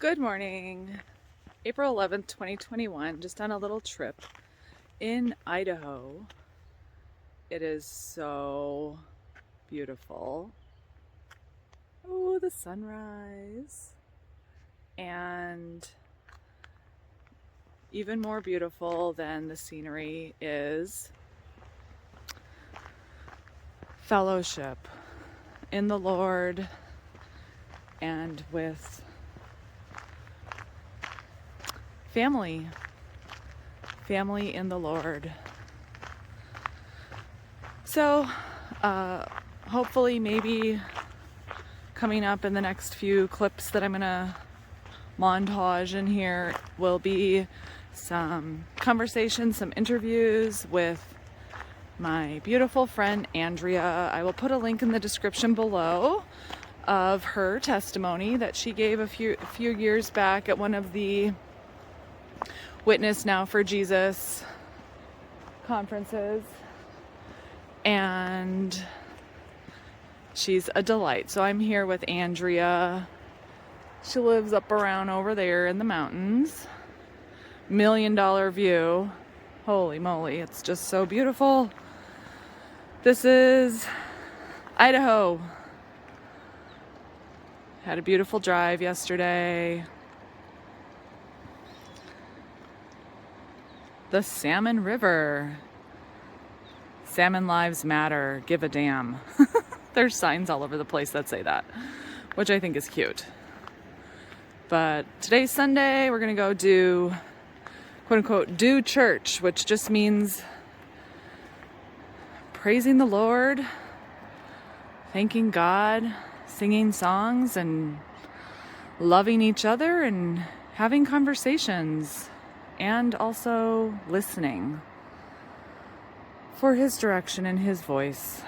Good morning, April 11th, 2021, just on a little trip in Idaho. It is so beautiful. Oh, the sunrise. And even more beautiful than the scenery is fellowship in the Lord and with family in the Lord. So hopefully maybe coming up in the next few clips that I'm gonna montage in here will be some conversations, some interviews with my beautiful friend Andrea. I will put a link in the description below of her testimony that she gave a few years back at one of the Witness Now for Jesus conferences, and she's a delight. So I'm here with Andrea. She lives up around over there in the mountains. $1 million view. Holy moly, it's just so beautiful. This is Idaho. Had a beautiful drive yesterday. The Salmon River. Salmon lives matter. Give a damn. There's signs all over the place that say that, which I think is cute. But today's Sunday. We're going to go do, quote unquote, do church, which just means praising the Lord, thanking God, singing songs, and loving each other and having conversations. And also listening for His direction and His voice.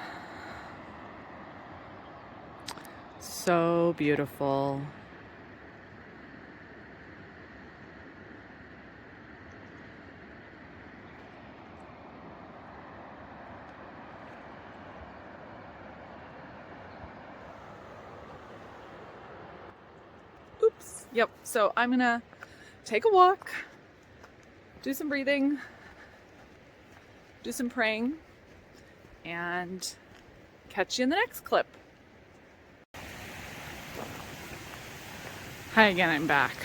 So beautiful. Oops. Yep. So I'm gonna take a walk. Do some breathing, do some praying, and catch you in the next clip. Hi again, I'm back.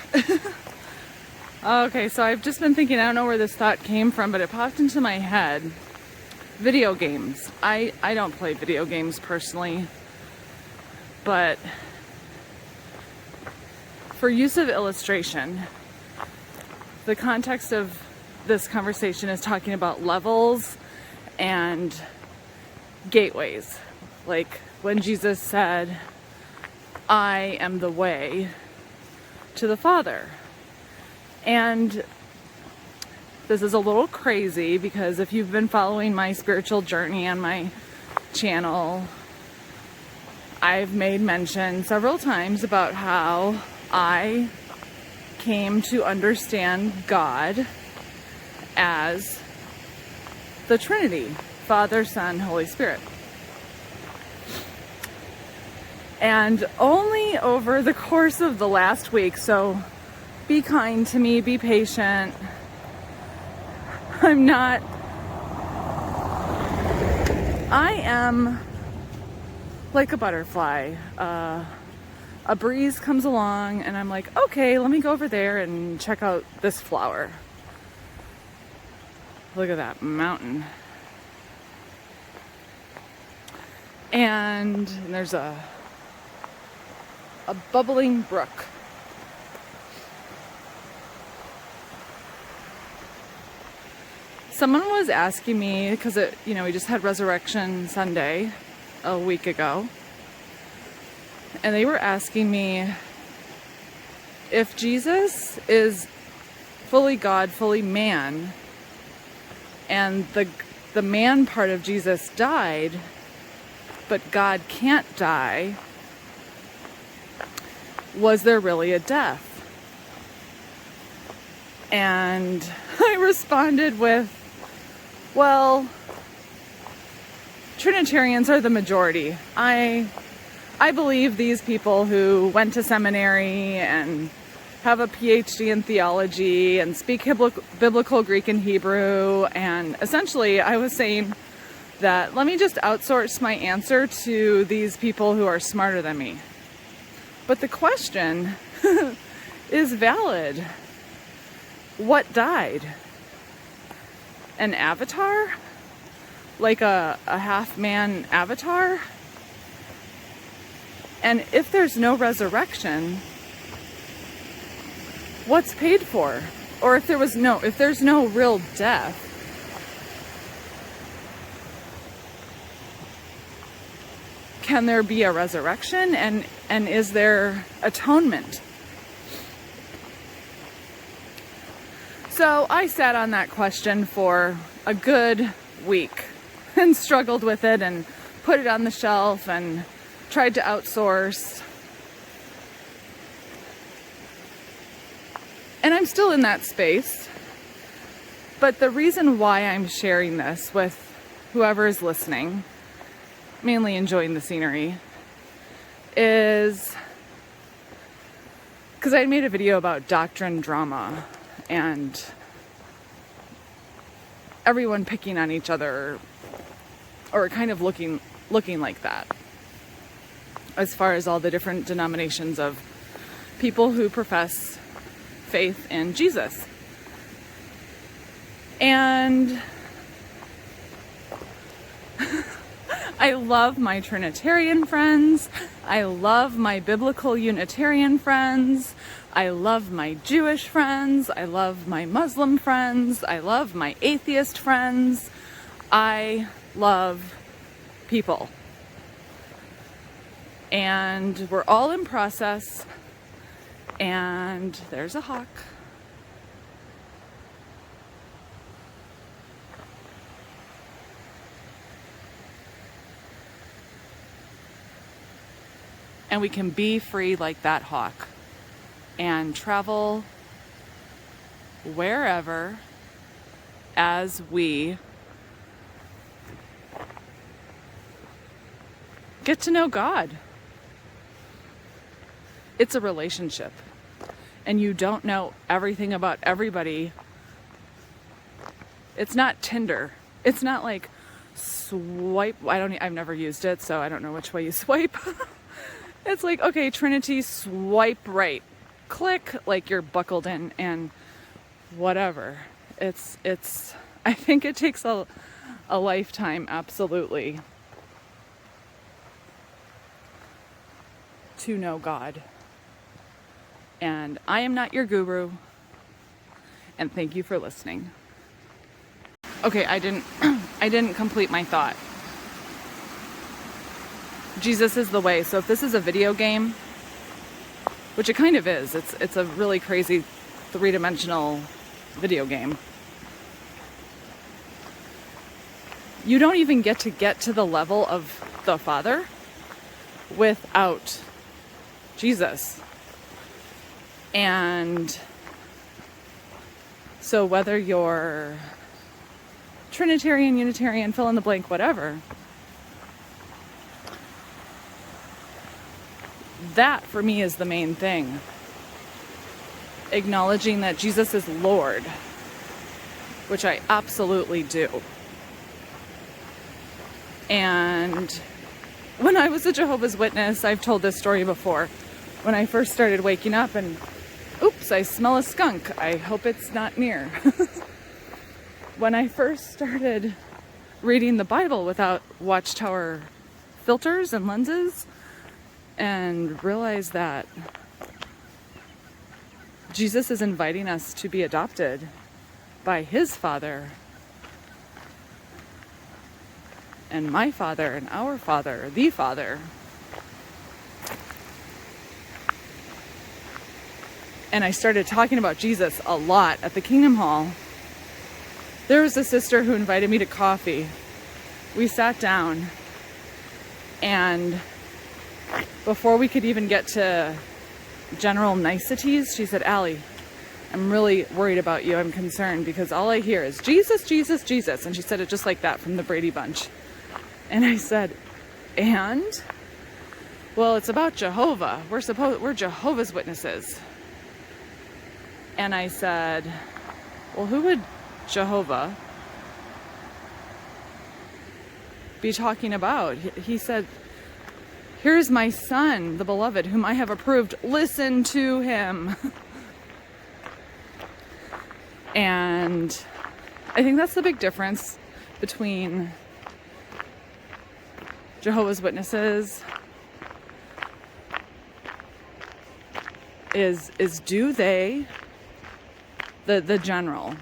Okay, so I've just been thinking, I don't know where this thought came from, but it popped into my head. Video games. I don't play video games personally, but for use of illustration, the context of this conversation is talking about levels and gateways. Like when Jesus said, I am the way to the Father. And this is a little crazy because if you've been following my spiritual journey on my channel, I've made mention several times about how I came to understand God as the Trinity, Father, Son, Holy Spirit. And only over the course of the last week, so be kind to me, be patient. I am like a butterfly. A breeze comes along and I'm like, okay, let me go over there and check out this flower. Look at that mountain. And there's a bubbling brook. Someone was asking me, because we just had Resurrection Sunday a week ago. And they were asking me if Jesus is fully God, fully man, and the man part of Jesus died, but God can't die, was there really a death? And I responded with, well, Trinitarians are the majority. I believe these people who went to seminary and have a PhD in theology and speak biblical Greek and Hebrew. And essentially I was saying that let me just outsource my answer to these people who are smarter than me. But the question is valid. What died? An avatar? Like a half-man avatar? And if there's no resurrection, what's paid for? Or if there's no real death, can there be a resurrection? And is there atonement? So I sat on that question for a good week and struggled with it and put it on the shelf and tried to outsource. And I'm still in that space. But the reason why I'm sharing this with whoever is listening, mainly enjoying the scenery, is because I made a video about doctrine drama and everyone picking on each other, or kind of looking like that, as far as all the different denominations of people who profess faith in Jesus. And I love my Trinitarian friends. I love my biblical Unitarian friends. I love my Jewish friends. I love my Muslim friends. I love my atheist friends. I love people. And we're all in process. And there's a hawk. And we can be free like that hawk and travel wherever as we get to know God. It's a relationship, and you don't know everything about everybody. It's not Tinder. It's not like swipe. I've never used it, so I don't know which way you swipe. It's like, okay, Trinity, swipe right, click, like you're buckled in, and whatever. It's. I think it takes a lifetime, absolutely, to know God. And I am not your guru. And thank you for listening. Okay, I didn't complete my thought. Jesus is the way. So if this is a video game, which it kind of is, it's a really crazy three-dimensional video game. You don't even get to the level of the Father without Jesus. And so whether you're Trinitarian, Unitarian, fill in the blank, whatever, that for me is the main thing. Acknowledging that Jesus is Lord, which I absolutely do. And when I was a Jehovah's Witness, I've told this story before, when I first started waking up and oops, I smell a skunk. I hope it's not near. When I first started reading the Bible without Watchtower filters and lenses, and realized that Jesus is inviting us to be adopted by his Father, and my Father, and our Father, the Father. And I started talking about Jesus a lot at the Kingdom Hall. There was a sister who invited me to coffee. We sat down, and before we could even get to general niceties, she said, "Allie, I'm really worried about you. I'm concerned because all I hear is Jesus, Jesus, Jesus." And she said it just like that from the Brady Bunch. And I said, "And?" "Well, it's about Jehovah. We're Jehovah's Witnesses." And I said, well, who would Jehovah be talking about? He said, here's my son, the beloved, whom I have approved. Listen to him. And I think that's the big difference between Jehovah's Witnesses is do they, the general,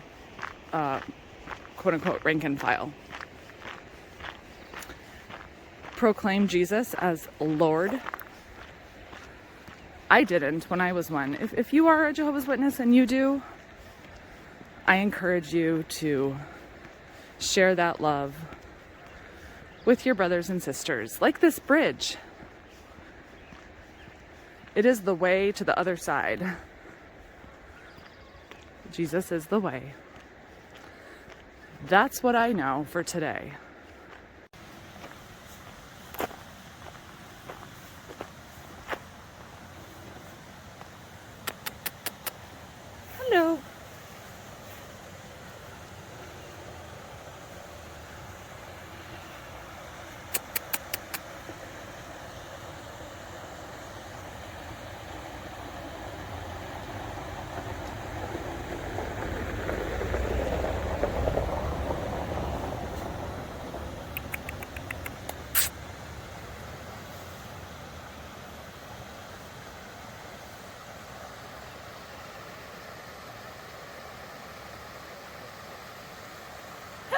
quote unquote, rank and file, proclaim Jesus as Lord? I didn't when I was one. If you are a Jehovah's Witness and you do, I encourage you to share that love with your brothers and sisters, like this bridge. It is the way to the other side. Jesus is the way. That's what I know for today. Hello.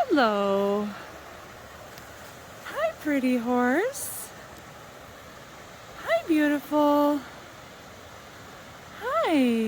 Hello. Hi, pretty horse. Hi, beautiful. Hi.